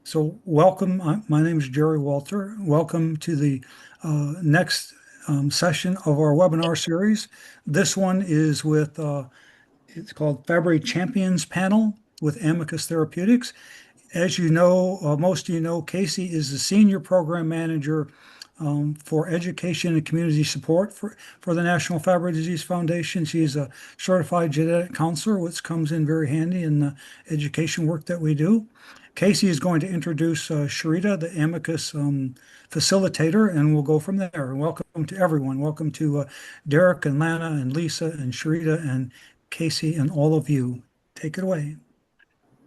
So, welcome. My name is Jerry Walter. Welcome to the next session of our webinar series. This one is with, it's called Fabry Champions Panel with Amicus Therapeutics. As you know, most of you know, Casey is the Senior Program Manager for Education and Community Support for the National Fabry Disease Foundation. She's a certified genetic counselor, which comes in very handy in the education work that we do. Casey is going to introduce Sherrita, the Amicus facilitator, and we'll go from there. Welcome to everyone. Welcome to Darrick and Lana and Lisa and Sherrita and Casey and all of you. Take it away.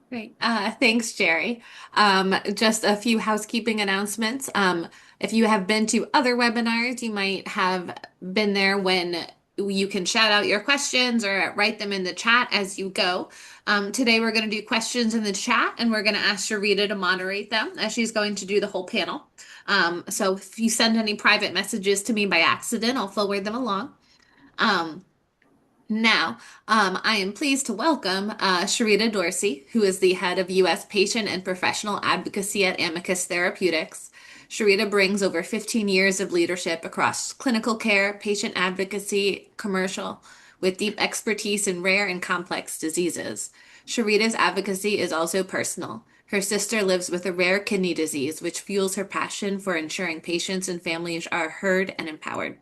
Great. Thanks, Jerry. Just a few housekeeping announcements. If you have been to other webinars, you might have been there when you can shout out your questions or write them in the chat as you go. Today, we're going to do questions in the chat, and we're going to ask Sharita to moderate them as she's going to do the whole panel. So if you send any private messages to me by accident, I'll forward them along. Um, I am pleased to welcome Sherrita Dorsey, who is the head of U.S. Patient and Professional Advocacy at Amicus Therapeutics. Sherrita brings over 15 years of leadership across clinical care, patient advocacy, commercial, with deep expertise in rare and complex diseases. Sherrita's advocacy is also personal. Her sister lives with a rare kidney disease, which fuels her passion for ensuring patients and families are heard and empowered.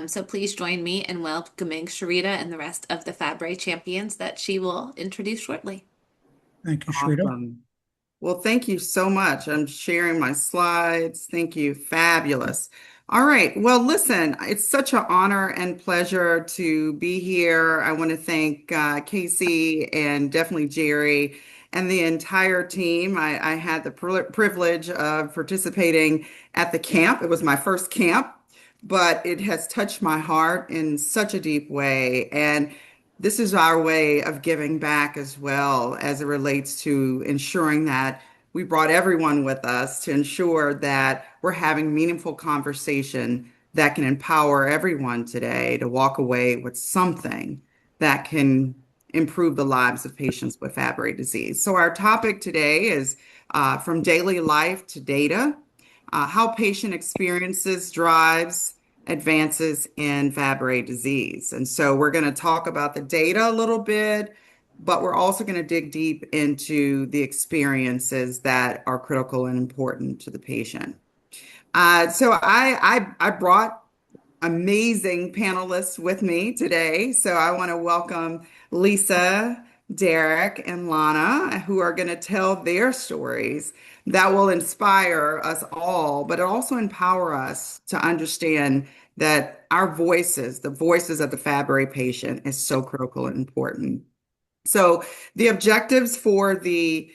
So please join me in welcoming Sherrita and the rest of the Fabry Champions that she will introduce shortly. Thank you, Sherrita. Awesome. Well, thank you so much. I'm sharing my slides. Thank you. Fabulous. All right. Well, listen, it's such an honor and pleasure to be here. I want to thank Casey and definitely Jerry and the entire team. I had the privilege of participating at the camp. It was my first camp, but it has touched my heart in such a deep way. And this is our way of giving back as well as it relates to ensuring that we brought everyone with us to ensure that we're having meaningful conversation that can empower everyone today to walk away with something that can improve the lives of patients with Fabry disease. So our topic today is from daily life to data, how patient experiences drives advances in Fabry disease. And so we're going to talk about the data a little bit, but we're also going to dig deep into the experiences that are critical and important to the patient. So I brought amazing panelists with me today. So I want to welcome Lisa, Darrick, and Lana, who are going to tell their stories that will inspire us all, but also empower us to understand that our voices, the voices of the Fabry patient, is so critical and important. So the objectives for the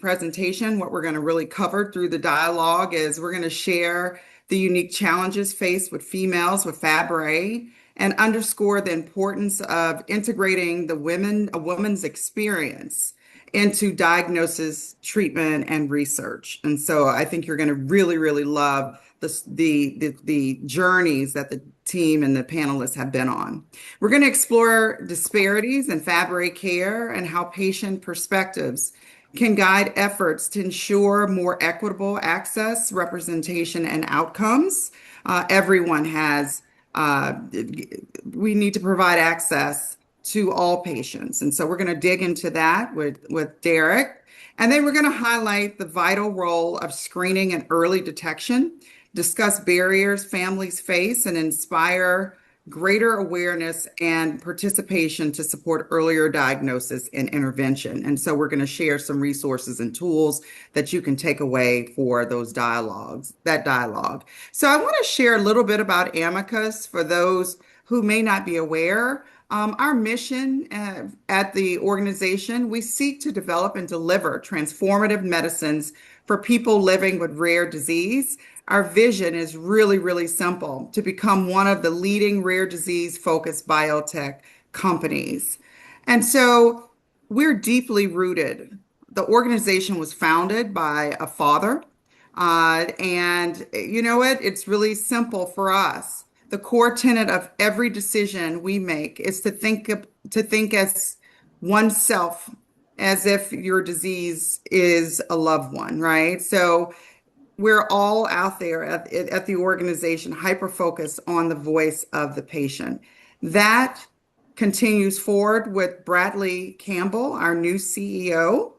presentation, what we're going to really cover through the dialogue is we're going to share the unique challenges faced with females with Fabry and underscore the importance of integrating a woman's experience into diagnosis, treatment, and research. And so I think you're going to really, really love the journeys that the team and the panelists have been on. We're going to explore disparities in Fabry care and how patient perspectives can guide efforts to ensure more equitable access, representation, and outcomes. Everyone has, we need to provide access to all patients. And so we're going to dig into that with Darrick. And then we're going to highlight the vital role of screening and early detection, discuss barriers families face, and inspire greater awareness and participation to support earlier diagnosis and intervention. And so we're going to share some resources and tools that you can take away for that dialogue. So I want to share a little bit about Amicus for those who may not be aware. Our mission at the organization, we seek to develop and deliver transformative medicines for people living with rare disease. Our vision is really, really simple: to become one of the leading rare disease focused biotech companies. And so we're deeply rooted. The organization was founded by a father. And you know what? It's really simple for us. The core tenet of every decision we make is to think as oneself as if your disease is a loved one, right? So we're all out there at the organization hyper focused on the voice of the patient. That continues forward with Bradley Campbell, our new CEO,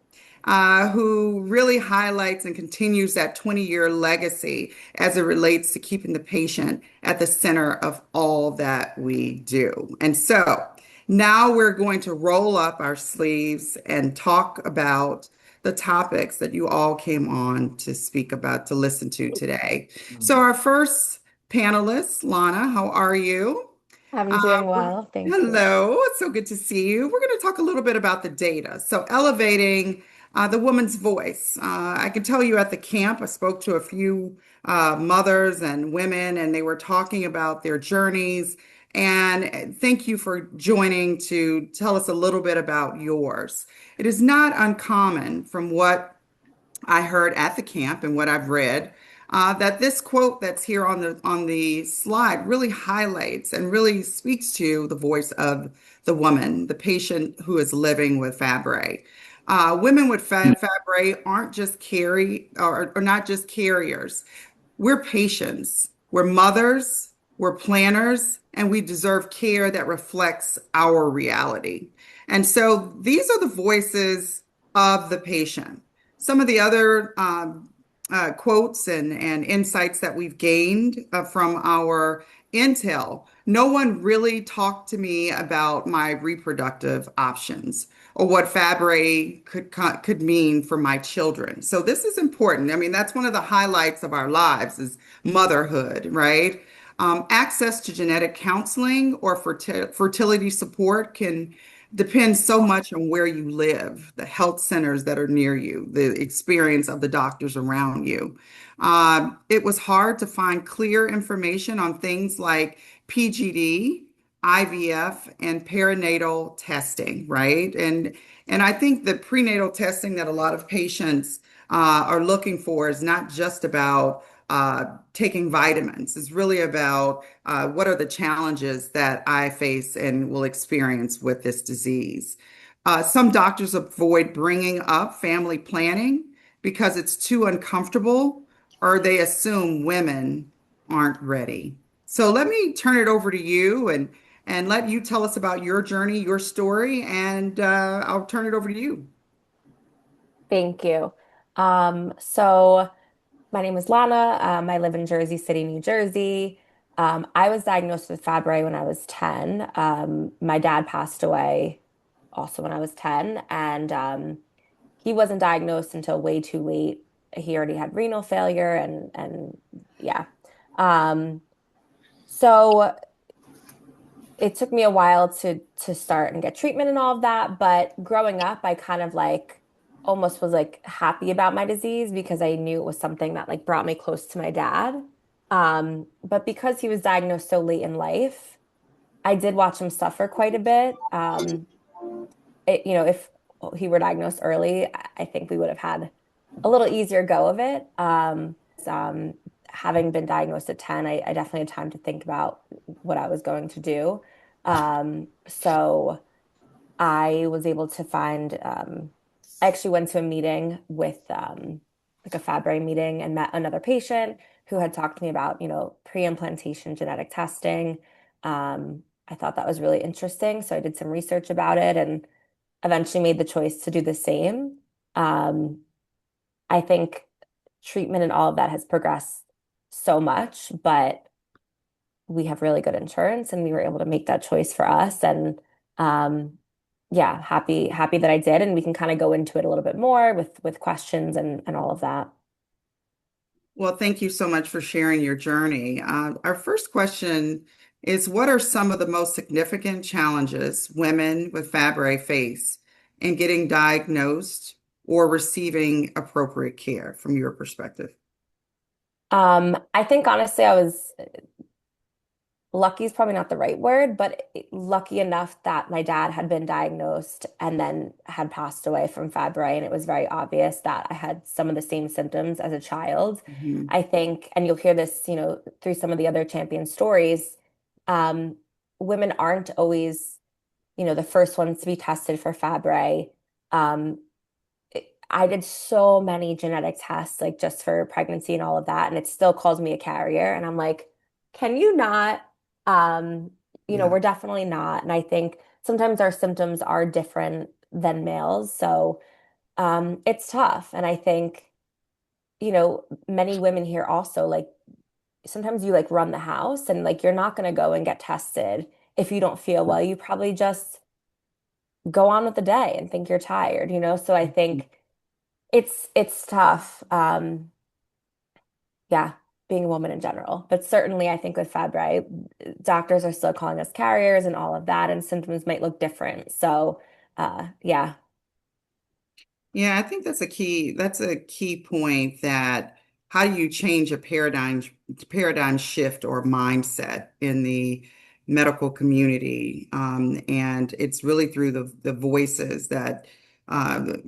who really highlights and continues that 20-year legacy as it relates to keeping the patient at the center of all that we do. And so now we're going to roll up our sleeves and talk about the topics that you all came on to speak about, to listen to today. So, our first panelist, Lana, how are you? I'm Uh, doing well, thank you. Hello, it's so good to see you. We're going to talk a little bit about the data. So, elevating the woman's voice. I can tell you at the camp, I spoke to a few mothers and women, and they were talking about their journeys. And thank you for joining to tell us a little bit about yours. It is not uncommon from what I heard at the camp and what I've read, that this quote that's here on the slide really highlights and really speaks to the voice of the woman, the patient who is living with Fabry. Women with Fabry aren't just or not just carriers. We're patients, we're mothers, we're planners, and we deserve care that reflects our reality. And so these are the voices of the patient. Some of the other quotes and insights that we've gained from our intel. No one really talked to me about my reproductive options or what Fabry could mean for my children. So this is important. I mean, that's one of the highlights of our lives is motherhood, right? Access to genetic counseling or fertility support can depend so much on where you live, the health centers that are near you, the experience of the doctors around you. It was hard to find clear information on things like PGD, IVF, and perinatal testing, right? And I think the prenatal testing that a lot of patients are looking for is not just about taking vitamins. It's really about what are the challenges that I face and will experience with this disease. Some doctors avoid bringing up family planning because it's too uncomfortable, or they assume women aren't ready. So let me turn it over to you and let you tell us about your journey, your story, and I'll turn it over to you. Thank you. So my name is Lana. I live in Jersey City, New Jersey. I was diagnosed with Fabry when I was 10. My dad passed away also when I was 10, and he wasn't diagnosed until way too late. He already had renal failure and yeah. Um, so it took me a while to start and get treatment and all of that, but growing up, I kind of like almost was like happy about my disease because I knew it was something that like brought me close to my dad. But because he was diagnosed so late in life, I did watch him suffer quite a bit. If he were diagnosed early, I think we would have had a little easier go of it. Having been diagnosed at 10, I definitely had time to think about what I was going to do. So I was able to I actually went to a meeting with like a Fabry meeting and met another patient who had talked to me about, pre-implantation genetic testing. I thought that was really interesting. So I did some research about it and eventually made the choice to do the same. Um, I think treatment and all of that has progressed so much, but we have really good insurance and we were able to make that choice for us. And um, yeah, happy that I did. And we can kind of go into it a little bit more with questions and all of that. Well, thank you so much for sharing your journey. Our first question is, what are some of the most significant challenges women with Fabry face in getting diagnosed or receiving appropriate care from your perspective? I think honestly, I was lucky is probably not the right word, but lucky enough that my dad had been diagnosed and then had passed away from Fabry, and it was very obvious that I had some of the same symptoms as a child. Mhm. I think, and you'll hear this, through some of the other champion stories, um, women aren't always, the first ones to be tested for Fabry. Um, I did so many genetic tests, like just for pregnancy and all of that, and it still calls me a carrier. And I'm like, can you not? Um, Yeah. we're definitely not. And I think sometimes our symptoms are different than males. So it's tough. And I think, many women here also like sometimes you like run the house and like you're not going to go and get tested if you don't feel well. You probably just go on with the day and think you're tired. So I think it's tough. Yeah, being a woman in general. But certainly I think with Fabry, doctors are still calling us carriers and all of that, and symptoms might look different. So yeah. Yeah, I think that's a key point that how do you change a paradigm shift or mindset in the medical community? And it's really through the voices that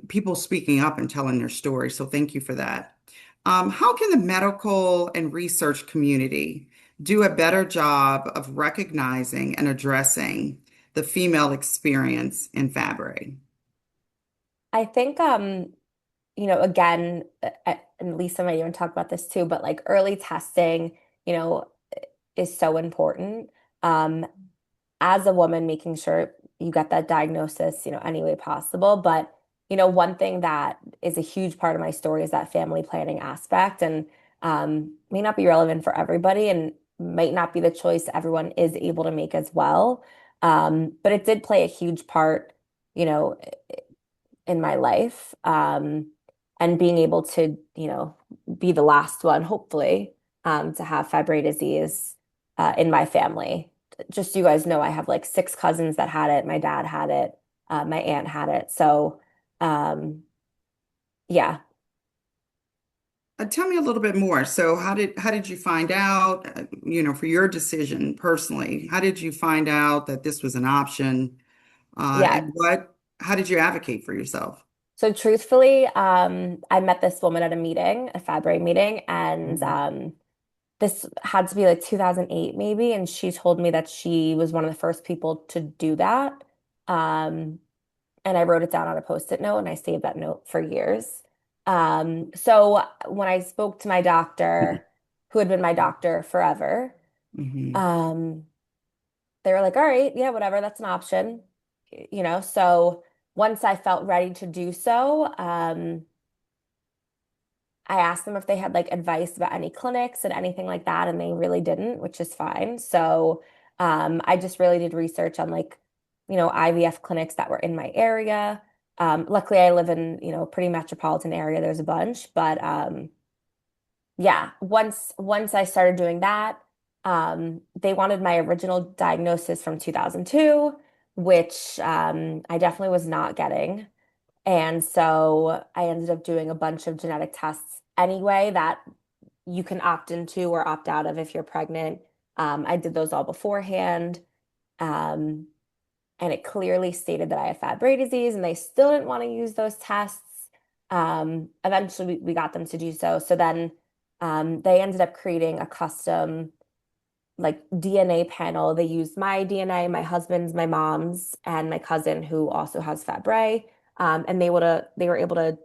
people speaking up and telling their story. So thank you for that. How can the medical and research community do a better job of recognizing and addressing the female experience in Fabry? I think again, and Lisa might even talk about this too, but like early testing, you know, is so important. Um, as a woman, making sure you get that diagnosis, any way possible. But, one thing that is a huge part of my story is that family planning aspect, and may not be relevant for everybody and might not be the choice everyone is able to make as well. But it did play a huge part, you know, in my life. And being able to, be the last one, hopefully, to have Fabry disease in my family. Just so you guys know, I have like six cousins that had it. My dad had it. My aunt had it. So, um, yeah. Tell me a little bit more. So how did you find out, for your decision personally, how did you find out that this was an option? Yeah. And how did you advocate for yourself? So truthfully, I met this woman at a meeting, a Fabry meeting, and Mhm. this had to be like 2008 maybe, and she told me that she was one of the first people to do that. Um, and I wrote it down on a post-it note and I saved that note for years. So when I spoke to my doctor, who had been my doctor forever, Mhm. um, they were like, all right, yeah, whatever, that's an option. So once I felt ready to do so, I asked them if they had like advice about any clinics and anything like that, and they really didn't, which is fine. So I just really did research on like, IVF clinics that were in my area. Luckily, I live in, a pretty metropolitan area. There's a bunch, but yeah, once I started doing that, they wanted my original diagnosis from 2002, which I definitely was not getting. And so I ended up doing a bunch of genetic tests anyway that you can opt into or opt out of if you're pregnant. I did those all beforehand. Um, and it clearly stated that I had Fabry disease, and they still didn't want to use those tests. Eventually, we got them to do so. So then they ended up creating a custom like DNA panel. They used my DNA, my husband's, my mom's, and my cousin who also has Fabry. And they were able to,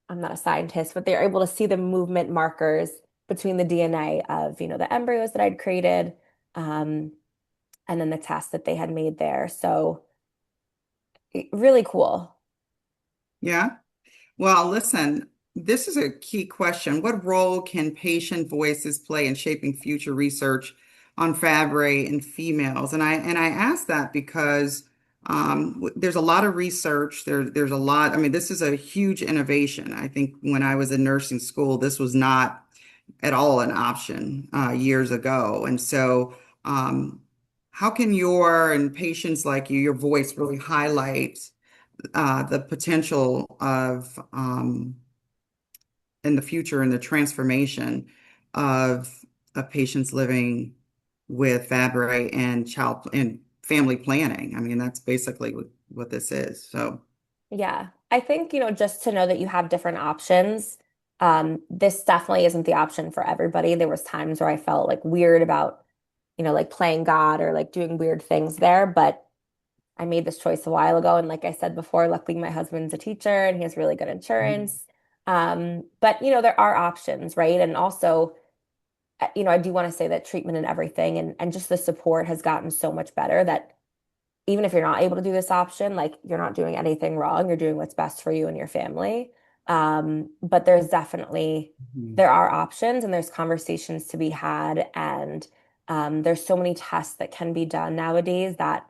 I'm not a scientist, but they were able to see the movement markers between the DNA of, the embryos that I'd created, um, and then the test that they had made there. So really cool. Yeah. Well, listen, this is a key question. What role can patient voices play in shaping future research on Fabry in females? And I ask that because there's a lot of research. There's a lot. I mean, this is a huge innovation. I think when I was in nursing school, this was not at all an option years ago. And so, um, how can your and patients like you, your voice really highlight the potential of in the future and the transformation of patients living with Fabry and child and family planning. I mean, that's basically what this is. So, Yeah. I think, just to know that you have different options. This definitely isn't the option for everybody. There was times where I felt like weird about, like playing God or like doing weird things there, but I made this choice a while ago. And like I said before, luckily my husband's a teacher and he has really good insurance. But there are options, right? And also, I do want to say that treatment and everything and just the support has gotten so much better that even if you're not able to do this option, like you're not doing anything wrong. You're doing what's best for you and your family. But Mhm. there are options and there's conversations to be had. And there's so many tests that can be done nowadays that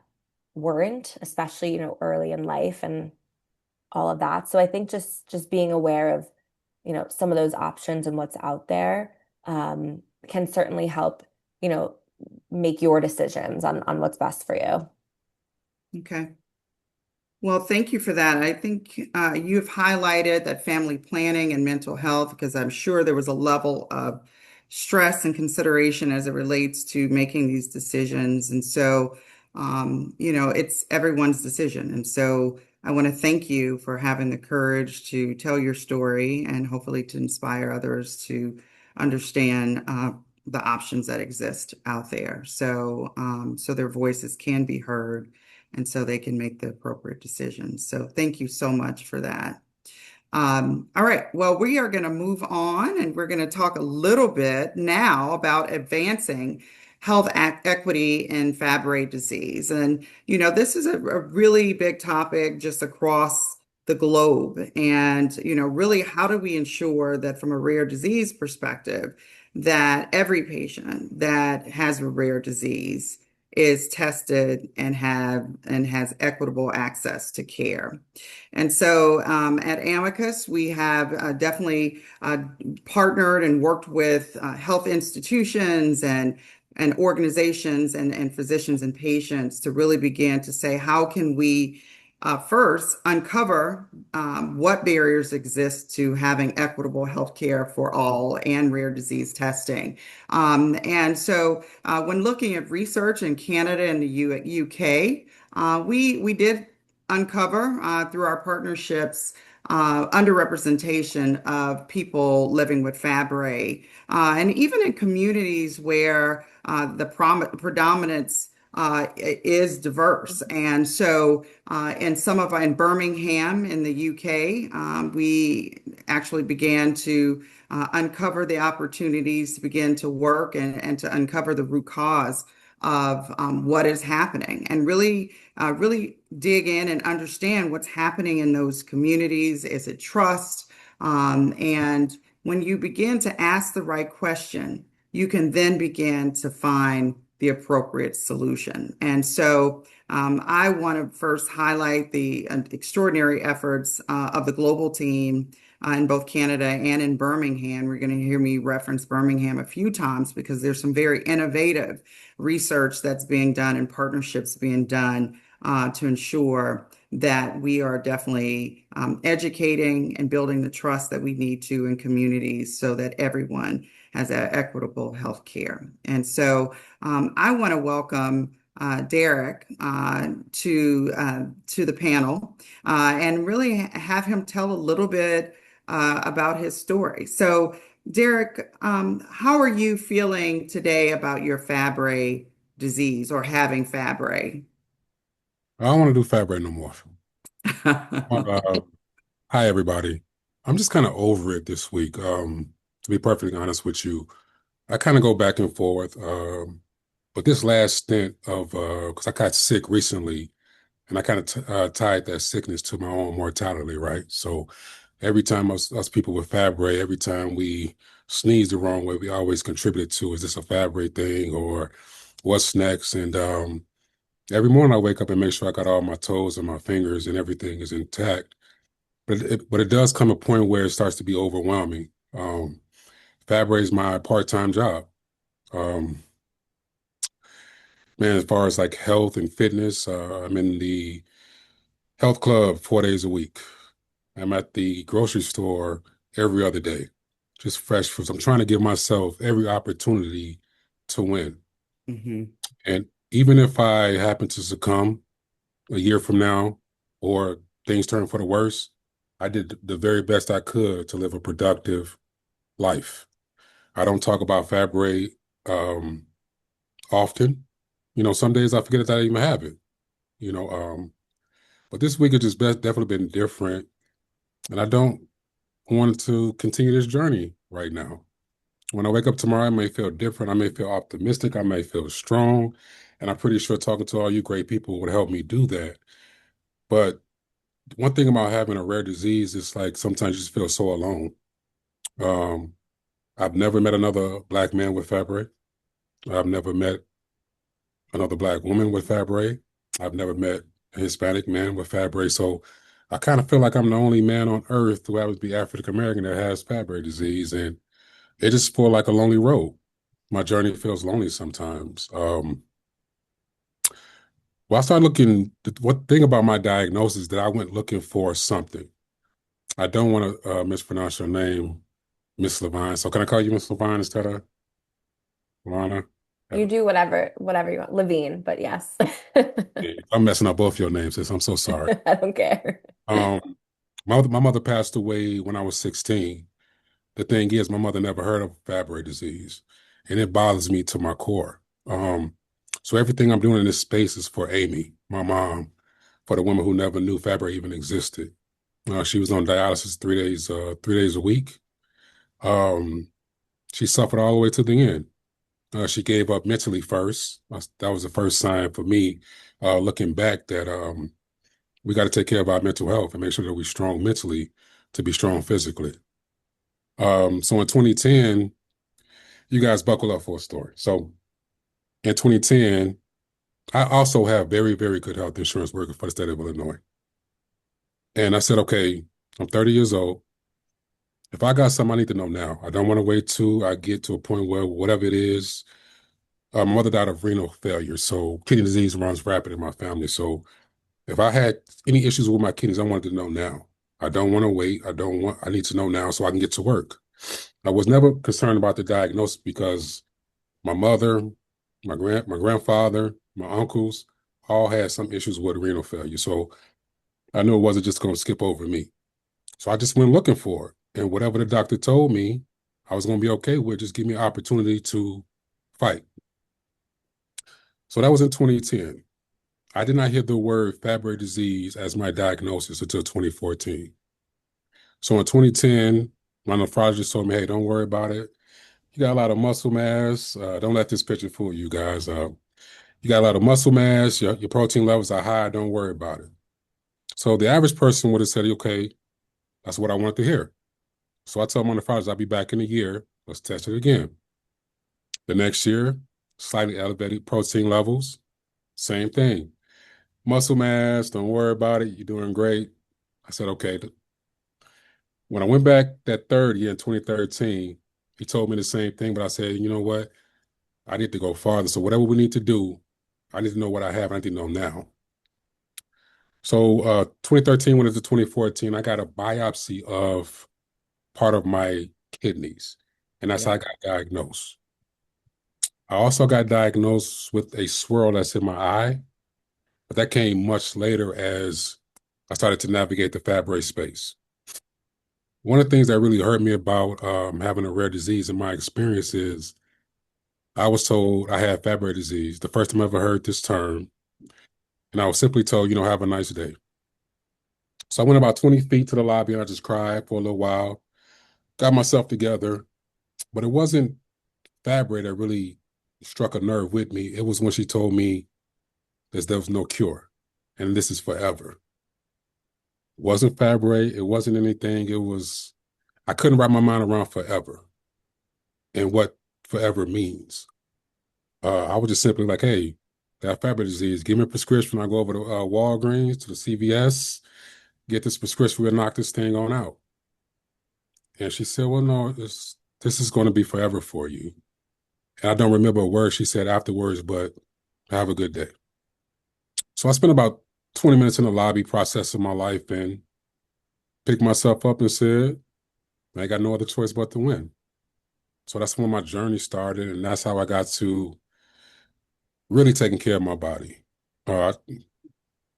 weren't, especially, early in life and all of that. So I think just being aware of, some of those options and what's out there can certainly help, you know, make your decisions on what's best for you. Okay. Well, thank you for that. I think you've highlighted that family planning and mental health, because I'm sure there was a level of stress and consideration as it relates to making these decisions. And so, it's everyone's decision. And so I want to thank you for having the courage to tell your story and hopefully to inspire others to understand the options that exist out there. So their voices can be heard and so they can make the appropriate decisions. So thank you so much for that. All right, well, we are going to move on and we're going to talk a little bit now about advancing health equity in Fabry disease. And, this is a really big topic just across the globe. And, really, how do we ensure that from a rare disease perspective, that every patient that has a rare disease is tested and has equitable access to care. And so at Amicus, we have definitely partnered and worked with health institutions and organizations and physicians and patients to really begin to say, how can we first uncover what barriers exist to having equitable healthcare for all and rare disease testing. And so when looking at research in Canada and the UK, we did uncover through our partnerships underrepresentation of people living with Fabry. And even in communities where the predominance is diverse. And so in Birmingham in the UK, we actually began to uncover the opportunities to begin to work and to uncover the root cause of what is happening and really dig in and understand what's happening in those communities. Is it trust? And when you begin to ask the right question, you can then begin to find the appropriate solution. And so I want to first highlight the extraordinary efforts of the global team in both Canada and in Birmingham. We're going to hear me reference Birmingham a few times because there's some very innovative research that's being done and partnerships being done to ensure that we are definitely educating and building the trust that we need to in communities so that everyone has equitable health care. And so I want to welcome Darrick to the panel and really have him tell a little bit about his story. So, Darrick, how are you feeling today about your Fabry disease or having Fabry? I don't want to do Fabry no more. Hi, everybody. I'm just kind of over it this week. To be perfectly honest with you, I kind of go back and forth. But this last stint of, because I got sick recently, and I kind of tied that sickness to my own mortality, right? So every time us people with Fabry, every time we sneeze the wrong way, we always contributed to, is this a Fabry thing or what's next? And every morning I wake up and make sure I got all my toes and my fingers and everything is intact. But it does come a point where it starts to be overwhelming. Fabry is my part-time job. Um, man, as far as like health and fitness, I'm in the health club 4 days a week. I'm at the grocery store every other day, just fresh fruits. I'm trying to give myself every opportunity to win. Mhm. And even if I happen to succumb a year from now or things turn for the worse, I did the very best I could to live a productive life. I don't talk about Fabry often. Some days I forget that I even have it. you know. But this week has just definitely been different, and I don't want to continue this journey right now. When I wake up tomorrow, I may feel different. I may feel optimistic. I may feel strong, and I'm pretty sure talking to all you great people would help me do that. But one thing about having a rare disease is like sometimes you just feel so alone. Um, I've never met another Black man with Fabry. I've never met another Black woman with Fabry. I've never met a Hispanic man with Fabry. So I kind of feel like I'm the only man on earth who happens to be African American that has Fabry disease. And it just feels like a lonely road. My journey feels lonely sometimes. Well, I started looking, one thing about my diagnosis that I went looking for something. I don't want to mispronounce your name, Miss Levine. So can I call you Miss Levine instead of Lana? You do whatever you want. Levine, but yes. I'm messing up both your names, sis. I'm so sorry. I don't care. Um, my mother passed away when I was 16. The thing is, my mother never heard of Fabry disease, and it bothers me to my core. So everything I'm doing in this space is for Amy, my mom, for the woman who never knew Fabry even existed. She was on dialysis 3 days a week. Um, she suffered all the way to the end. She gave up mentally first. That was the first sign for me, looking back, that we got to take care of our mental health and make sure that we're strong mentally to be strong physically. So in 2010, you guys buckle up for a story. So in 2010, I also have very, very good health insurance working for the state of Illinois. And I said, okay, I'm 30 years old. If I got something, I need to know now. I don't want to wait till I get to a point where whatever it is, my mother died of renal failure. So kidney disease runs rapid in my family. So if I had any issues with my kidneys, I wanted to know now. I don't want to wait. I need to know now so I can get to work. I was never concerned about the diagnosis because my mother, my grandfather, my uncles all had some issues with renal failure. So I knew it wasn't just going to skip over me. So I just went looking for it. And whatever the doctor told me, I was going to be okay with, just give me an opportunity to fight. So that was in 2010. I did not hear the word Fabry disease as my diagnosis until 2014. So in 2010, my nephrologist told me, hey, don't worry about it. You got a lot of muscle mass. Don't let this picture fool you guys. You got a lot of muscle mass. Your protein levels are high. Don't worry about it. So the average person would have said, okay, that's what I wanted to hear. So I told my nephrologist, I'll be back in a year. Let's test it again. The next year, slightly elevated protein levels. Same thing. Muscle mass, don't worry about it. You're doing great. I said, okay. When I went back that third year in 2013, he told me the same thing, but I said, you know what? I need to go farther. So whatever we need to do, I need to know what I have. I need to know now. So 2013 went into 2014, I got a biopsy of part of my kidneys, and that's how I got diagnosed. I also got diagnosed with a swirl that's in my eye, but that came much later as I started to navigate the Fabry space. One of the things that really hurt me about having a rare disease in my experience is I was told I had Fabry disease, the first time I ever heard this term, and I was simply told, have a nice day. So I went about 20 feet to the lobby and I just cried for a little while, got myself together, but it wasn't Fabry that really struck a nerve with me. It was when she told me that there was no cure and this is forever. It wasn't Fabry. It wasn't anything. I couldn't wrap my mind around forever and what forever means. I was just simply like, hey, got Fabry disease. Give me a prescription. I go over to Walgreens, to the CVS, get this prescription. We'll knock this thing on out. And she said, well, no, this is going to be forever for you. And I don't remember a word she said afterwards, but have a good day. So I spent about 20 minutes in the lobby processing my life and picked myself up and said, I got no other choice but to win. So that's when my journey started, and that's how I got to really taking care of my body,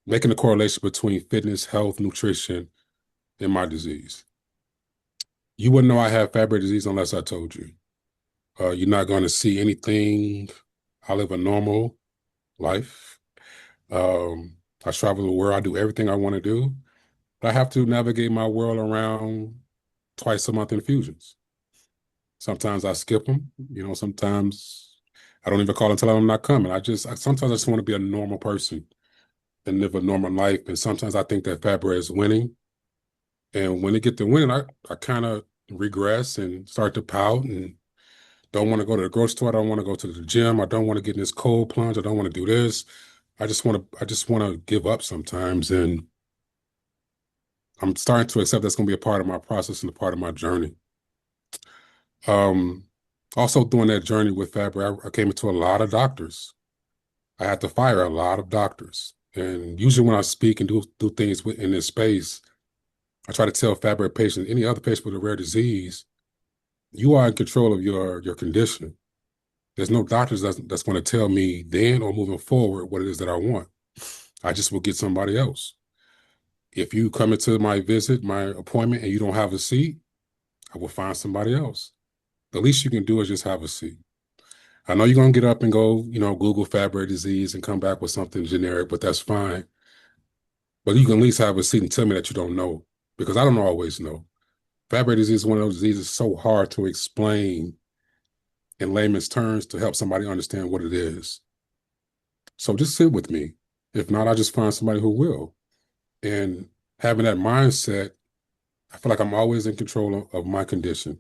making the correlation between fitness, health, nutrition, and my disease. You wouldn't know I have Fabry disease unless I told you. You're not going to see anything. I live a normal life. I travel the world. I do everything I want to do. But I have to navigate my world around twice a month infusions. Sometimes I skip them. Sometimes I don't even call until I'm not coming. Sometimes I just want to be a normal person and live a normal life. And sometimes I think that Fabry is winning. And when they get to winning, I kind of regress and start to pout and don't want to go to the grocery store. I don't want to go to the gym. I don't want to get in this cold plunge. I don't want to do this. I just want to give up sometimes. And I'm starting to accept that's going to be a part of my process and a part of my journey. Um, Also during that journey with Fabry, I came into a lot of doctors. I had to fire a lot of doctors. And usually when I speak and do things in this space, I try to tell Fabry patients, any other patient with a rare disease, you are in control of your condition. There's no doctors that's going to tell me then or moving forward what it is that I want. I just will get somebody else. If you come into my visit, my appointment, and you don't have a seat, I will find somebody else. The least you can do is just have a seat. I know you're going to get up and go, Google Fabry disease and come back with something generic, but that's fine. But you can at least have a seat and tell me that you don't know, because I don't always know. Fabry disease is one of those diseases so hard to explain in layman's terms to help somebody understand what it is. So just sit with me. If not, I'll just find somebody who will. And having that mindset, I feel like I'm always in control of my condition.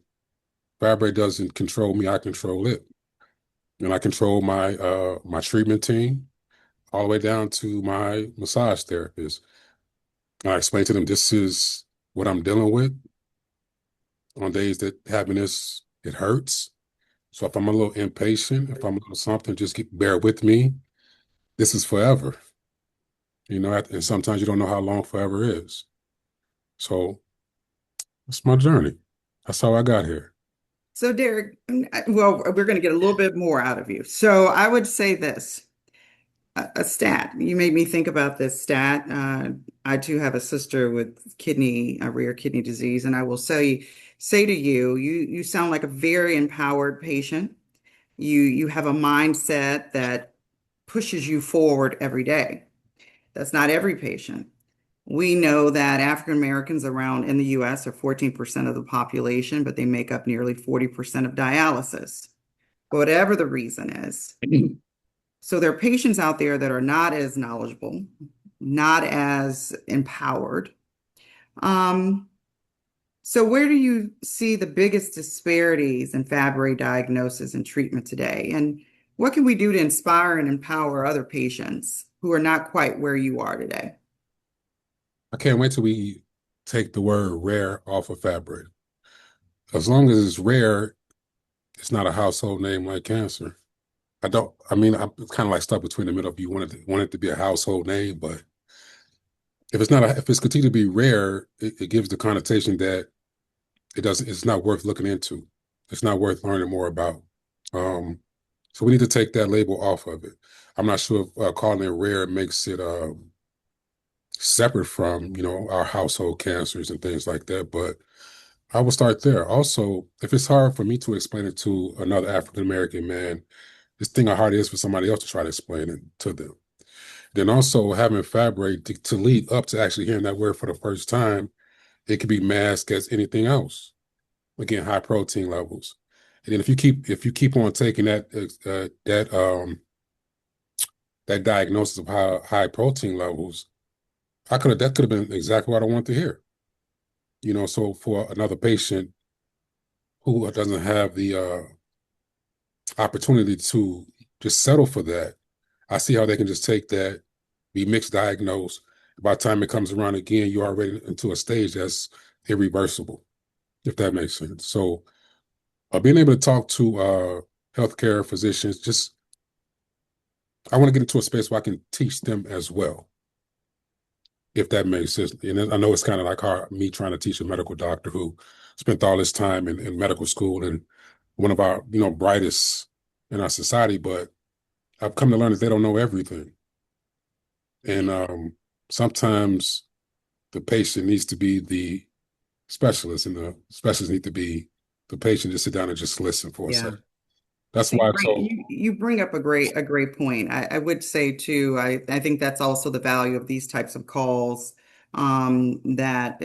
Fabry doesn't control me, I control it. And I control my treatment team all the way down to my massage therapist. And I explain to them, this is what I'm dealing with. On days that having this, it hurts. So if I'm a little impatient, if I'm a little something, bear with me. This is forever. And sometimes you don't know how long forever is. So that's my journey. That's how I got here. So, Darrick, well, we're going to get a little bit more out of you. So, I would say this a stat. You made me think about this stat. I too have a sister with a rare kidney disease, and I will say to you, you sound like a very empowered patient. You have a mindset that pushes you forward every day. That's not every patient. We know that African Americans around in the US are 14% of the population, but they make up nearly 40% of dialysis, whatever the reason is. So there are patients out there that are not as knowledgeable, not as empowered. So where do you see the biggest disparities in Fabry diagnosis and treatment today? And what can we do to inspire and empower other patients who are not quite where you are today? I can't wait till we take the word rare off of Fabry. As long as it's rare, it's not a household name like cancer. I'm kind of like stuck between the middle. If you want it to be a household name, but if it's continued to be rare, it gives the connotation that it's not worth looking into. It's not worth learning more about. So we need to take that label off of it. I'm not sure if calling it rare makes it separate from, our household cancers and things like that, but I will start there. Also, if it's hard for me to explain it to another African American man, this thing how hard it is for somebody else to try to explain it to them. Then also having Fabry to lead up to actually hearing that word for the first time, it could be masked as anything else. Again, high protein levels. And then if you keep on taking that diagnosis of high protein levels, that could have been exactly what I want to hear. So for another patient who doesn't have the opportunity to just settle for that, I see how they can just take that, be mixed diagnosed. By the time it comes around again, you're already into a stage that's irreversible, if that makes sense. So being able to talk to healthcare physicians, I want to get into a space where I can teach them as well, if that makes sense. And I know it's kind of like me trying to teach a medical doctor who spent all his time in medical school and one of our, brightest in our society, but I've come to learn that they don't know everything. And sometimes the patient needs to be the specialist, and the specialist need to be the patient. Just sit down and just listen for a Yeah. second. That's And why. great, So you bring up a great point. I would say too, I think that's also the value of these types of calls, that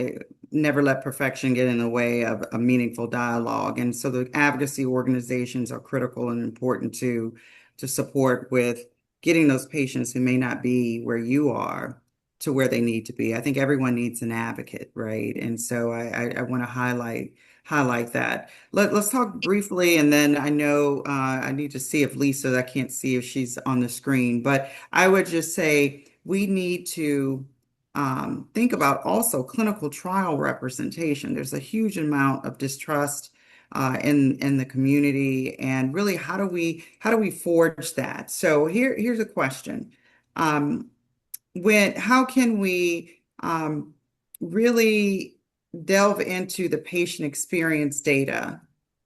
never let perfection get in the way of a meaningful dialogue. And so the advocacy organizations are critical and important to support with getting those patients who may not be where you are to where they need to be. I think everyone needs an advocate, right? And so I want to highlight that. Let's talk briefly, and then I know I need to see if Lisa, I can't see if she's on the screen, but I would just say we need to think about also clinical trial representation. There's a huge amount of distrust in the community, and really, how do we forge that? So here's a question. Um, how can we really delve into the patient experience data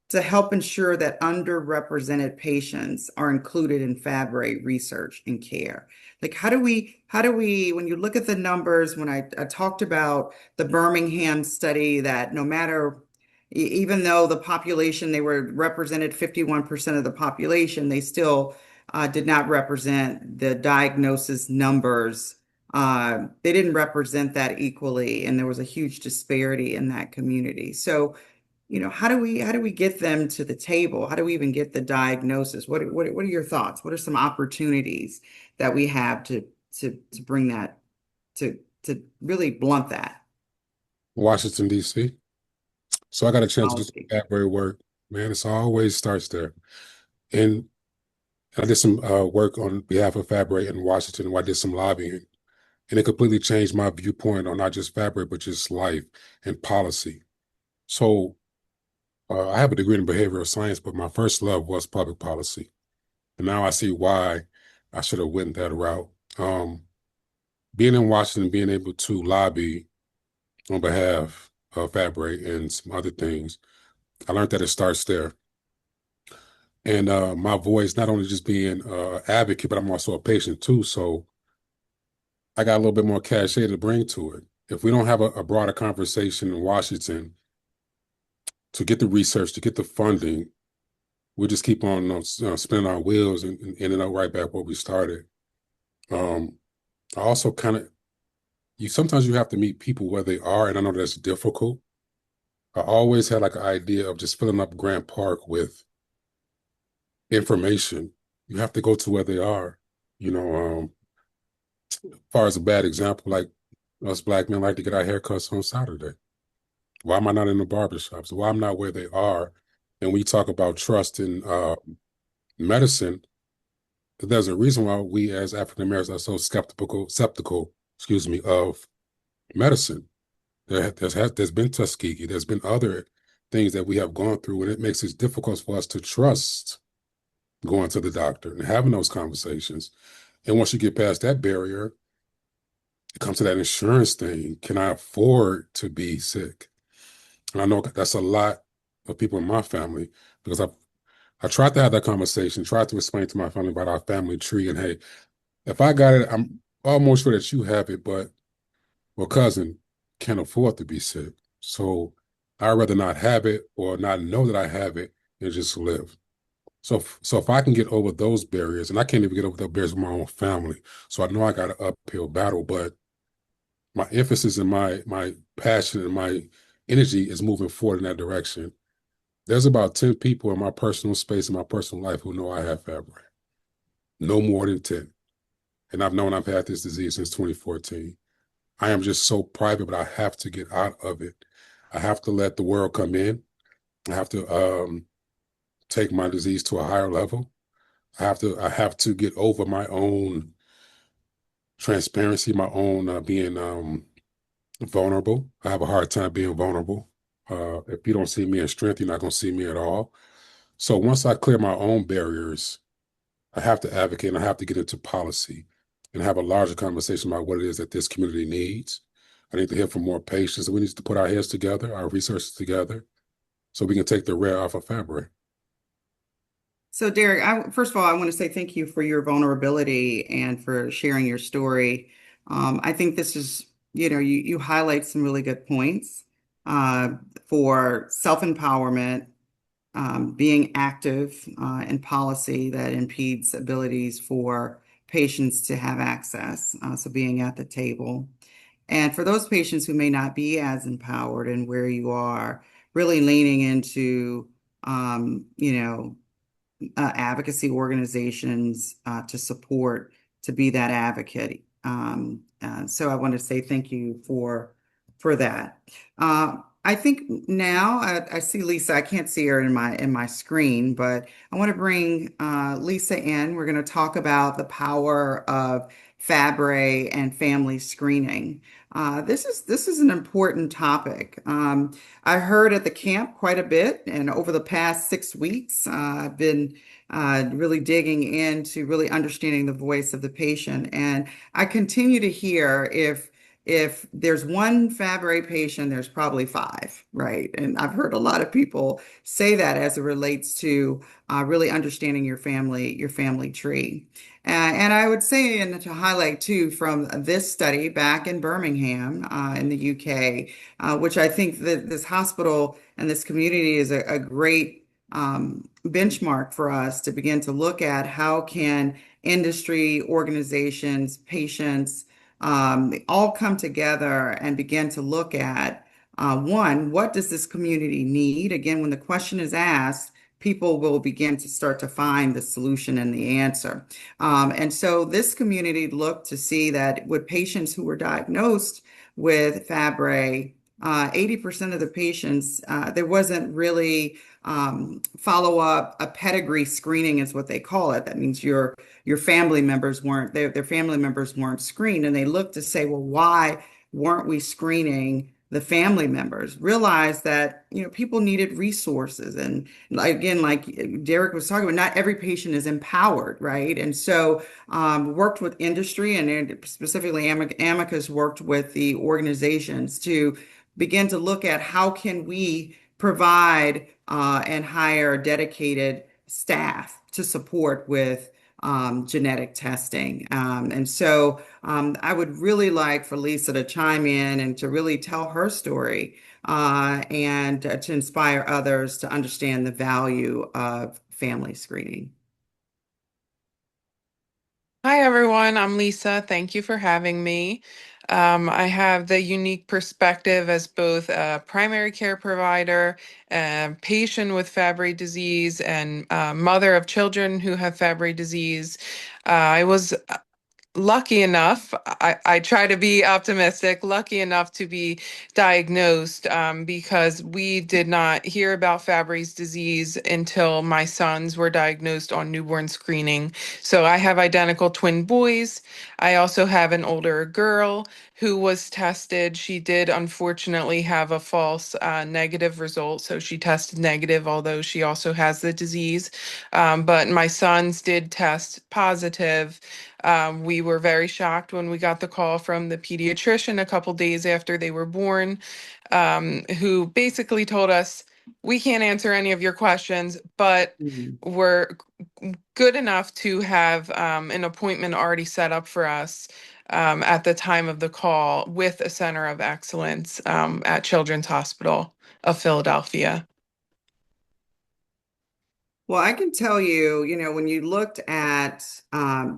to help ensure that underrepresented patients are included in Fabry research and care? Like, when you look at the numbers, when I talked about the Birmingham study, that no matter, even though the population, they were represented 51% of the population, they still did not represent the diagnosis numbers. They didn't represent that equally, and there was a huge disparity in that community. So, how do we get them to the table? How do we even get the diagnosis? What are your thoughts? What are some opportunities that we have to bring that to really blunt that Washington, D.C. So I got a chance to do some policy? Fabry work. Man, it's always starts there. And I did some work on behalf of Fabry in Washington, where I did some lobbying. And it completely changed my viewpoint on not just Fabry, but just life and policy. So I have a degree in behavioral science, but my first love was public policy. And now I see why I should have went that route. Being in Washington, being able to lobby on behalf of Fabry and some other things, I learned that it starts there. And my voice, not only just being advocate, but I'm also a patient too. So I got a little bit more cachet to bring to it. If we don't have a broader conversation in Washington to get the research, to get the funding, we just keep on spinning our wheels and ending up right back where we started. Um, I also kind of, sometimes you have to meet people where they are, and I know that's difficult. I always had like an idea of just filling up Grant Park with information. You have to go to where they are. You know, as far as a bad example, like us black men like to get our haircuts on Saturday. Why am I not in the barbershops? Why I'm not where they are? And we talk about trust in medicine. There's a reason why we as African Americans are so skeptical, excuse me, of medicine. There's been Tuskegee, there's been other things that we have gone through, and it makes it difficult for us to trust going to the doctor and having those conversations. And once you get past that barrier, it comes to that insurance thing. Can I afford to be sick? And I know that's a lot of people in my family because I tried to have that conversation, tried to explain to my family about our family tree. And hey, if I got it, I'm almost sure that you have it, but well, cousin can't afford to be sick. So I'd rather not have it or not know that I have it and just live. So if I can get over those barriers, and I can't even get over those barriers with my own family, so I know I got an uphill battle, but my emphasis and my passion and my energy is moving forward in that direction. There's about 10 people in my personal space, in my personal life, who know I have Fabry. No more than 10. And I've had this disease since 2014. I am just so private, but I have to get out of it. I have to let the world come in. I have to take my disease to a higher level. I have to get over my own transparency, my own being vulnerable. I have a hard time being vulnerable. If you don't see me in strength, you're not going to see me at all. So once I clear my own barriers, I have to advocate and I have to get into policy and have a larger conversation about what it is that this community needs. I need to hear from more patients. We need to put our heads together, our resources together, so we can take the rare off of Fabry. So, Darrick, first of all, I want to say thank you for your vulnerability and for sharing your story. I think this is, you highlight some really good points uh, for self-empowerment, being active in policy that impedes abilities for patients to have access, so being at the table. And for those patients who may not be as empowered and where you are, really leaning into, you know, advocacy organizations to support, to be that advocate. So I want to say thank you for that. I think now I see Lisa. I can't see her in my screen, but I want to bring Lisa in. We're going to talk about the power of Fabry and family screening. This is an important topic. I heard at the camp quite a bit, and over the past 6 weeks, I've been really digging into really understanding the voice of the patient. And I continue to hear if there's one Fabry patient, there's probably five, right? And I've heard a lot of people say that as it relates to really understanding your family tree. And I would say, and to highlight too, from this study back in Birmingham, in the UK, which I think that this hospital and this community is a great benchmark for us to begin to look at how can industry, organizations, patients, all come together and begin to look at one, what does this community need? Again, when the question is asked, people will begin to start to find the solution and the answer. And so this community looked to see that with patients who were diagnosed with Fabry, 80% of the patients, there wasn't really follow-up, a pedigree screening is what they call it. That means your family members weren't, their family members weren't screened. And they looked to say, well, why weren't we screening the family members? Realize that, people needed resources. And again, like Darrick was talking about, not every patient is empowered, right? And so worked with industry and specifically Amicus worked with the organizations to begin to look at how can we provide and hire dedicated staff to support with genetic testing. And so I would really like for Lisa to chime in and to really tell her story and to inspire others to understand the value of family screening. Hi, everyone. I'm Lisa. Thank you for having me. I have the unique perspective as both a primary care provider, a patient with Fabry disease, and mother of children who have Fabry disease. I was lucky enough, I try to be optimistic, lucky enough to be diagnosed because we did not hear about Fabry's disease until my sons were diagnosed on newborn screening. So I have identical twin boys. I also have an older girl who was tested. She did unfortunately have a false negative result. So she tested negative, although she also has the disease. But my sons did test positive. We were very shocked when we got the call from the pediatrician a couple days after they were born, who basically told us, we can't answer any of your questions, but Mhm. we're good enough to have an appointment already set up for us at the time of the call with a center of excellence at Children's Hospital of Philadelphia. Well, I can tell you, when you looked at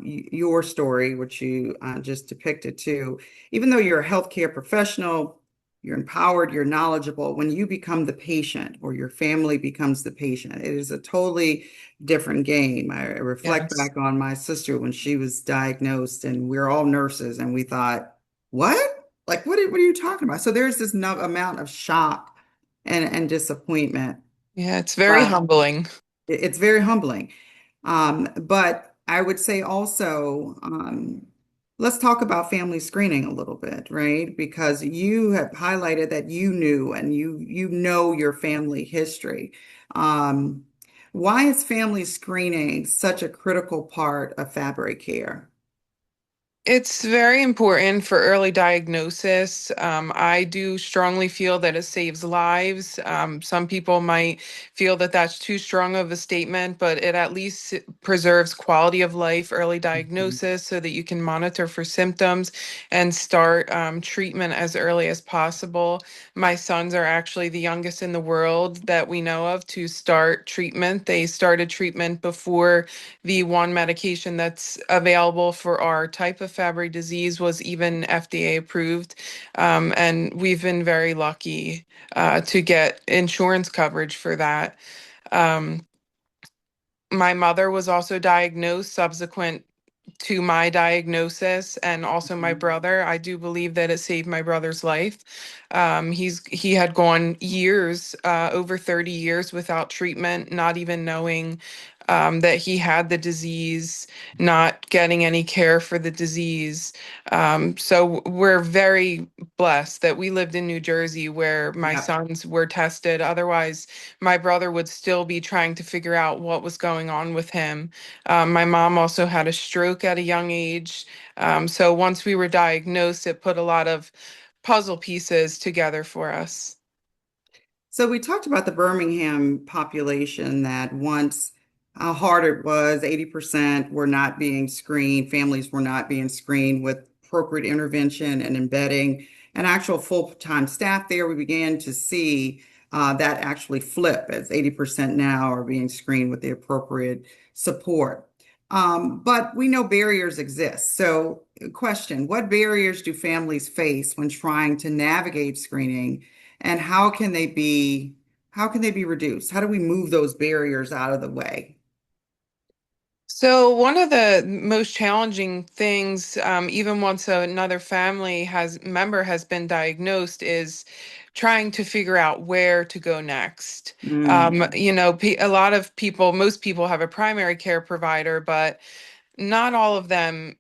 your story, which you just depicted too, even though you're a healthcare professional, you're empowered, you're knowledgeable, when you become the patient or your family becomes the patient, it is a totally different game. I reflect Yes. back on my sister when she was diagnosed, and we're all nurses, and we thought, what? Like, what are you talking about? So there's this no amount of shock and disappointment. Yeah, it's very humbling. It's very humbling. But I would say also, let's talk about family screening a little bit, right? Because you have highlighted that you knew and you know your family history. Um, why is family screening such a critical part of Fabry care? It's very important for early diagnosis. I do strongly feel that it saves lives. Some people might feel that that's too strong of a statement, but it at least preserves quality of life, early Mhm. diagnosis, so that you can monitor for symptoms and start treatment as early as possible. My sons are actually the youngest in the world that we know of to start treatment. They started treatment before the one medication that's available for our type of Fabry disease was even FDA approved. And we've been very lucky to get insurance coverage for that. Um, my mother was also diagnosed subsequent to my diagnosis, and also my brother. I do believe that it saved my brother's life. He had gone years, over 30 years without treatment, not even knowing that he had the disease, not getting any care for the disease. So we're very blessed that we lived in New Jersey where my Yep. sons were tested. Otherwise, my brother would still be trying to figure out what was going on with him. My mom also had a stroke at a young age. So once we were diagnosed, it put a lot of puzzle pieces together for us. So we talked about the Birmingham population that once how hard it was, 80% were not being screened, families were not being screened with appropriate intervention and embedding an actual full-time staff there. We began to see that actually flip as 80% now are being screened with the appropriate support. But we know barriers exist. So, question, what barriers do families face when trying to navigate screening? And how can they be reduced? How do we move those barriers out of the way? So one of the most challenging things, even once another family has member has been diagnosed, is trying to figure out where to go next. Mm, A lot of people, most people have a primary care provider, but not all of them,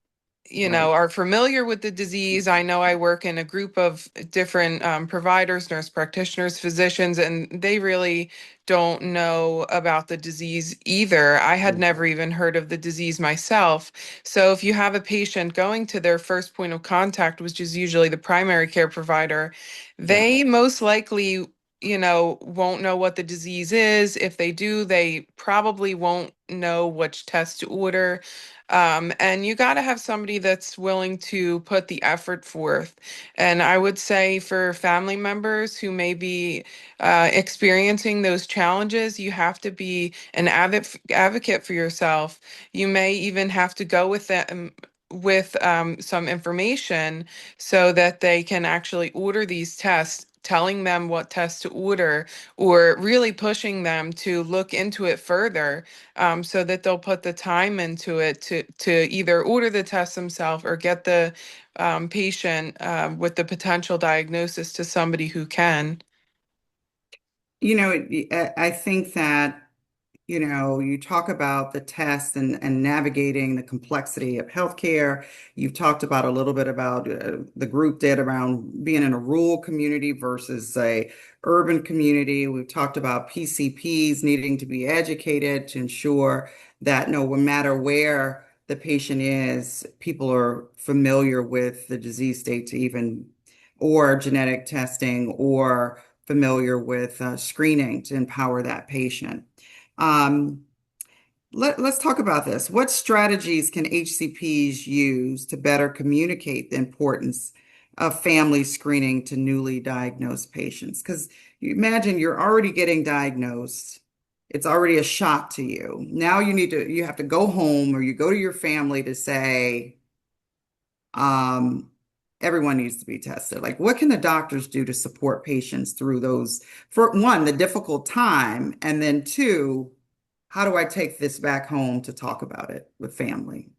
right. are familiar with the disease. I know I work in a group of different providers, nurse practitioners, physicians, and they really don't know about the disease either. I had never even heard of the disease myself. So if you have a patient going to their first point of contact, which is usually the primary care provider, Yeah. they most likely won't know what the disease is. If they do, they probably won't know which test to order. And you got to have somebody that's willing to put the effort forth. And I would say for family members who may be experiencing those challenges, you have to be an advocate for yourself. You may even have to go with them with some information so that they can actually order these tests, telling them what tests to order, or really pushing them to look into it further, so that they'll put the time into it to either order the test themselves or get the patient with the potential diagnosis to somebody who can. I think that you talk about the test and navigating the complexity of healthcare. You've talked about a little bit about the group did around being in a rural community versus a urban community. We've talked about PCPs needing to be educated to ensure that no matter where the patient is, people are familiar with the disease state to even, or genetic testing, or familiar with screening to empower that patient. Um, let's talk about this. What strategies can HCPs use to better communicate the importance of family screening to newly diagnosed patients? Because you imagine you're already getting diagnosed. It's already a shock to you. Now you have to go home or you go to your family to say, um, everyone needs to be tested. Like, what can the doctors do to support patients through those, for one, the difficult time, and then two, how do I take this back home to talk about it with family?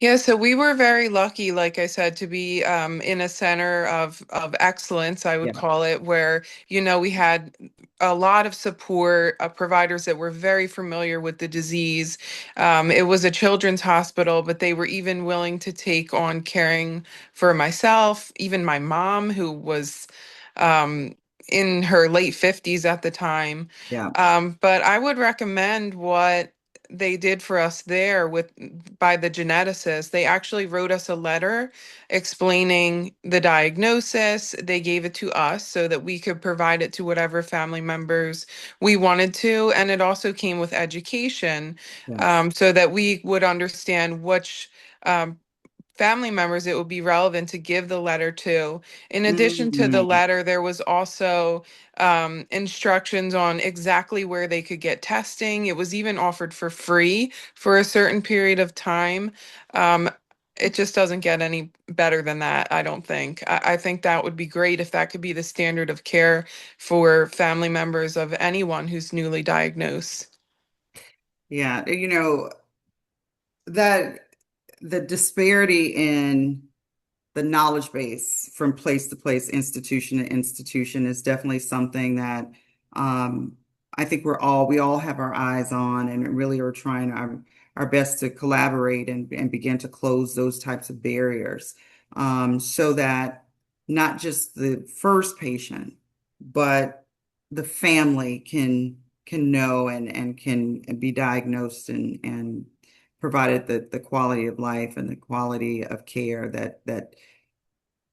Yeah, so we were very lucky, like I said, to be in a center of excellence, I would Yeah. call it, where, we had a lot of support, providers that were very familiar with the disease. It was a children's hospital, but they were even willing to take on caring for myself, even my mom, who was um, in her late 50s at the time. Yeah. But I would recommend what they did for us there with by the geneticist, they actually wrote us a letter explaining the diagnosis. They gave it to us so that we could provide it to whatever family members we wanted to. And it also came with education, Yes. so that we would understand which um, family members it would be relevant to give the letter to. In addition to the Mm, letter, there was also instructions on exactly where they could get testing. It was even offered for free for a certain period of time. Um, it just doesn't get any better than that, I don't think. I think that would be great if that could be the standard of care for family members of anyone who's newly diagnosed. yeah, that the disparity in the knowledge base from place to place, institution to institution is definitely something that um, I think we all have our eyes on and really are trying our best to collaborate and begin to close those types of barriers so that not just the first patient, but the family can know and can be diagnosed and provided the quality of life and the quality of care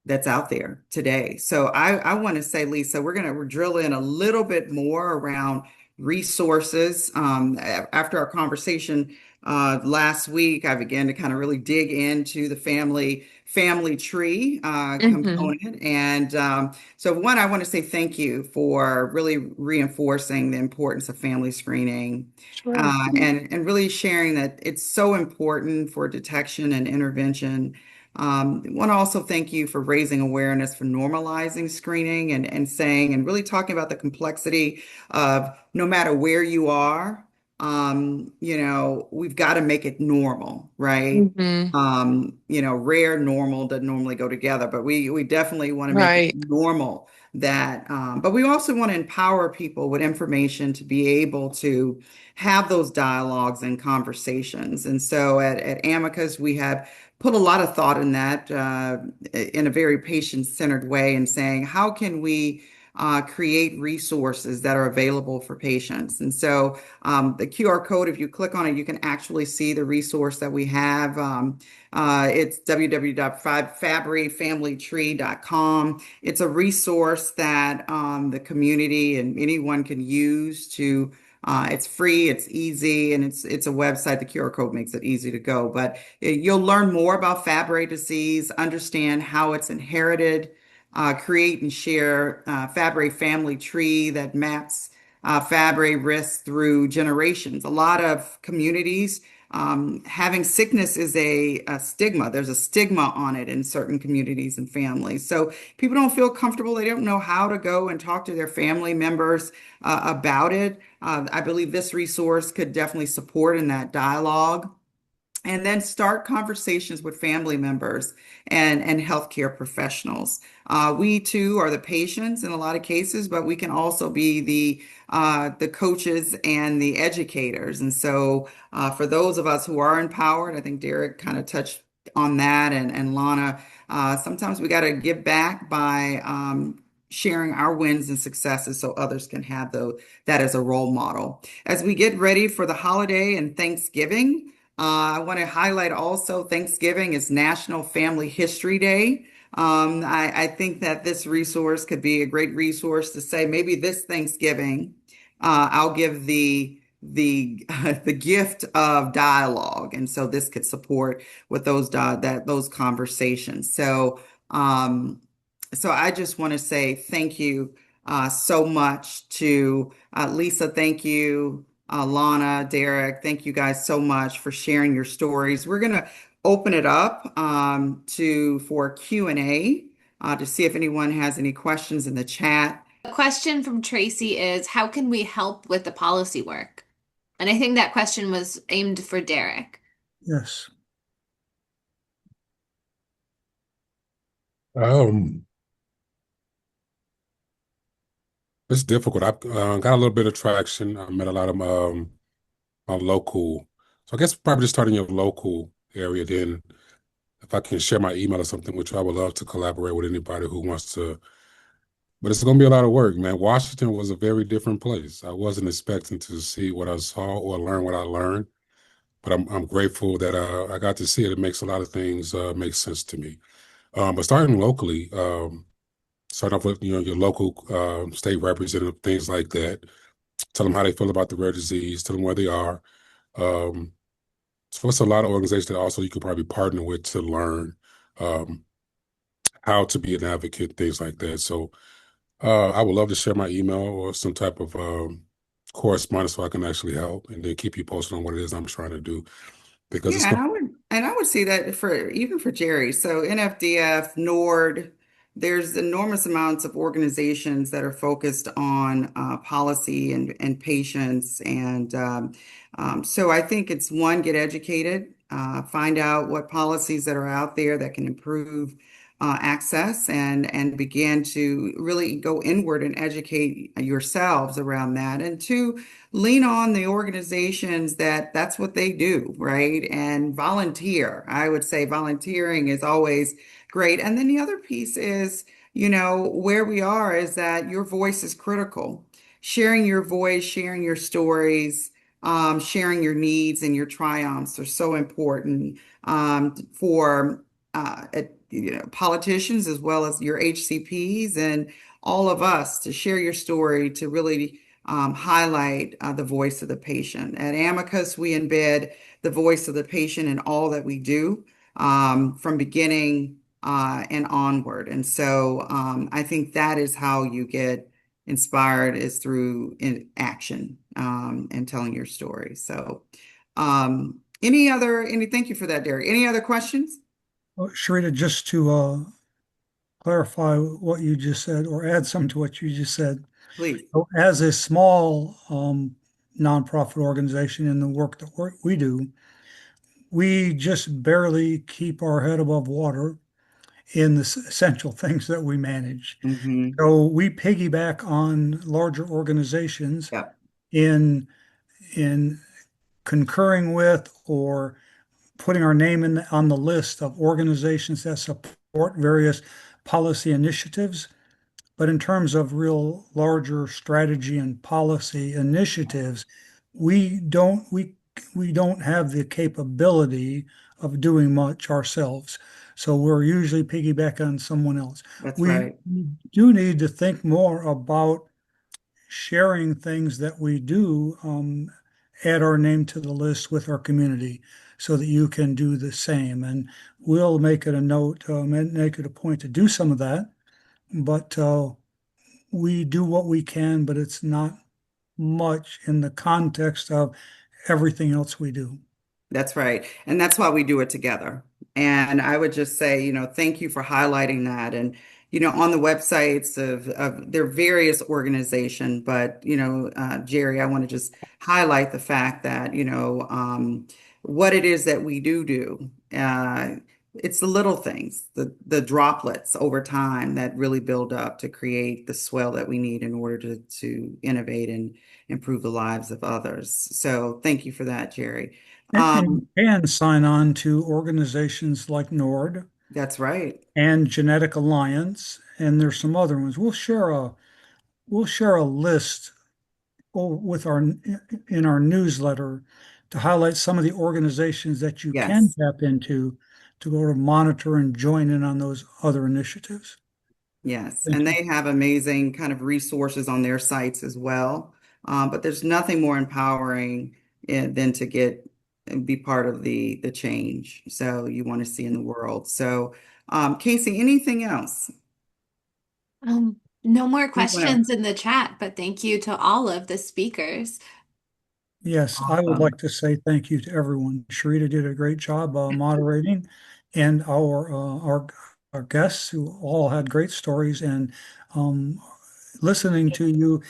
that's out there today. So I want to say, Lisa, we're drill in a little bit more around resources. After our conversation last week, I began to kind of really dig into the family tree Hmm. component. And so one, I want to say thank you for really reinforcing the importance of family screening Sure. and really sharing that it's so important for detection and intervention. I want to also thank you for raising awareness for normalizing screening and saying and really talking about the complexity of no matter where you are, we've got to make it normal, right? Hmm. Rare, normal doesn't normally go together, but we definitely want to make it Right. normal that, but we also want to empower people with information to be able to have those dialogues and conversations. And so at Amicus, we have put a lot of thought in that in a very patient-centered way and saying, how can we create resources that are available for patients? And so the QR code, if you click on it, you can actually see the resource that we have. It's www.fabryfamilytree.com. It's a resource that the community and anyone can use to it's free, it's easy, and it's a website. The QR code makes it easy to go. But you'll learn more about Fabry disease, understand how it's inherited, create and share Fabry family tree that maps Fabry risk through generations. A lot of communities having sickness is a stigma. There's a stigma on it in certain communities and families. So people don't feel comfortable. They don't know how to go and talk to their family members about it. I believe this resource could definitely support in that dialogue. And then start conversations with family members and healthcare professionals. We too are the patients in a lot of cases, but we can also be the coaches and the educators. And so, for those of us who are empowered, I think Darrick kind of touched on that, and Lana. Sometimes we got to give back by sharing our wins and successes so others can have that as a role model. As we get ready for the holiday and Thanksgiving. I want to highlight also Thanksgiving is National Family History Day. I think that this resource could be a great resource to say maybe this Thanksgiving, I'll give the the gift of dialogue, and so this could support with those conversations. So I just want to say thank you so much to Lisa. Thank you. Lana, Darrick, thank you guys so much for sharing your stories. We're going to open it up for Q&A to see if anyone has any questions in the chat. A question from Tracy is, how can we help with the policy work? And I think that question was aimed for Darrick. Yes. Um, it's difficult. I've got a little bit of traction. I met a lot of local. So I guess probably just starting your local area. Then if I can share my email or something, which I would love to collaborate with anybody who wants to. But it's going to be a lot of work, man. Washington was a very different place. I wasn't expecting to see what I saw or learn what I learned. but I'm grateful that I got to see it. It makes a lot of things make sense to me. But starting locally, start off with your local state representative, things like that. Tell them how they feel about the rare disease. Tell them where they are. Um, so it's a lot of organizations that also you could probably partner with to learn um, how to be an advocate, things like that. So I would love to share my email or some type of correspondence so I can actually help and then keep you posted on what it is I'm trying to do because it's Yeah, and going. I would see that for even for Jerry. So NFDF, NORD, there's enormous amounts of organizations that are focused on policy and patients. And so I think it's one, get educated, find out what policies that are out there that can improve access and begin to really go inward and educate yourselves around that. And two, lean on the organizations that's what they do, right? And volunteer. I would say volunteering is always great. And then the other piece is, where we are is that your voice is critical. Sharing your voice, sharing your stories, sharing your needs and your triumphs are so important for politicians as well as your HCPs and all of us to share your story to really highlight the voice of the patient. At Amicus, we embed the voice of the patient in all that we do from beginning and onward. And so I think that is how you get inspired is through action and telling your story. So thank you for that, Darrick. Any other questions? Well, Sherrita, just to clarify what you just said or add some to what you just said. Please. So as a small nonprofit organization in the work that we do, we just barely keep our head above water in the essential things that we manage. Hmm. So we piggyback on larger organizations Yep. in in concurring with or putting our name on the list of organizations that support various policy initiatives. But in terms of real larger strategy and policy initiatives, we don't we we don't have the capability of doing much ourselves. So we're usually piggyback on someone else. That's We right. do need to think more about sharing things that we do, add our name to the list with our community so that you can do the same. And we'll make it a note, and make it a point to do some of that. But we do what we can, but it's not much in the context of everything else we do. That's right. And that's why we do it together. And I would just say, thank you for highlighting that. And, on the websites of their various organization, but, Jerry, I want to just highlight the fact that, what it is that we do. It's the little things, the droplets over time that really build up to create the swell that we need in order to innovate and improve the lives of others. So thank you for that, Jerry. And you Um, can sign on to organizations like NORD that's right. and Genetic Alliance, and there's some other ones. We'll share a list with our in our newsletter to highlight some of the organizations that you can Yes. tap into to go to monitor and join in on those other initiatives. Yes. Thank And you. they have amazing kind of resources on their sites as well. But there's nothing more empowering than to get and be part of the change. So you want to see in the world. So, Casey, anything else? No more Anyone else? questions in the chat, but thank you to all of the speakers. Yes, I would like Awesome. to say thank you to everyone. Sherita did a great job moderating, and our guests who all had great stories and um, listening to you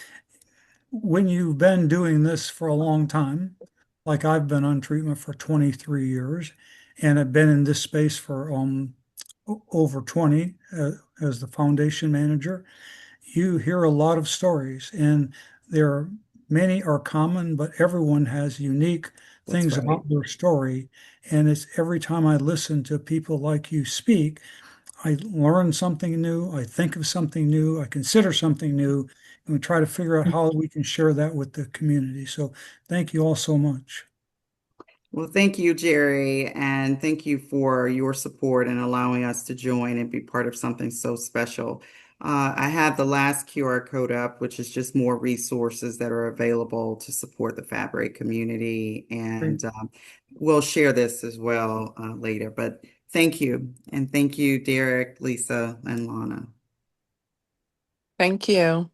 when you've been doing this for a long time, like I've been on treatment for 23 years and I've been in this space for over 20 as the foundation manager, you hear a lot of stories and there are many are common, but everyone has unique That's things right. about their story. And it's every time I listen to people like you speak, I learn something new, I think of something new, I consider something new, and we try to figure out how we can share that with the community. So thank you all so much. Well, thank you, Jerry, and thank you for your support and allowing us to join and be part of something so special. I have the last QR code up, which is just more resources that are available to support the Fabry community, Great. and we'll share this as well later. But thank you, and thank you, Darrick, Lisa, and Lana. Thank you.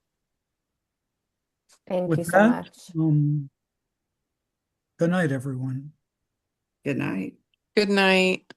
Thank you With so that, much. good night, everyone. Good night. Good night.